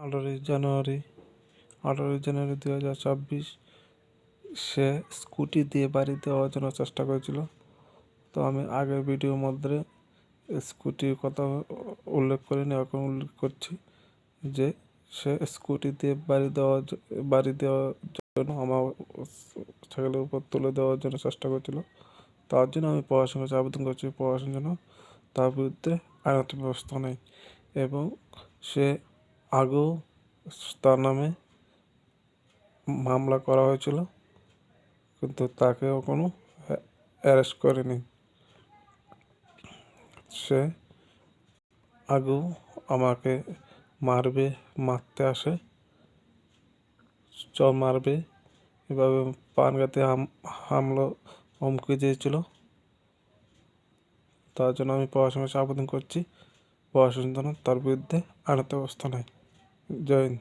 18ই জানুয়ারি 2024 সে scooty দিয়ে বাড়ি দেওয়ার জন্য চেষ্টা করেছিল। তো আমি আগের ভিডিওর মধ্যে স্কুটির কথা উল্লেখ করিনি, এখন উল্লেখ করছি যে সে স্কুটি দিয়ে বাড়ি দেওয়ার জন্য আমার সাইকেলের উপর তুলে দেওয়ার জন্য চেষ্টা করেছিল। তার জন্য আমি প্রশাসনের কাছে আবেদন করছি, প্রশাসন যেন তার বিরুদ্ধে আইনত ব্যবস্থা নেয় এবং সে আগেও তার নামে মামলা করা হয়েছিল, কিন্তু তাকেও কোনো অ্যারেস্ট করেনি। সে আগেও আমাকে মারতে আসে, মারবে এভাবে প্রাণঘাতী হামলা হুমকি দিয়েছিল। তার জন্য আমি প্রশাসনের কাছে আবেদন করছি, প্রশাসন যেন তার বিরুদ্ধে আইনত ব্যবস্থা নেয়। জয় হিন্দ।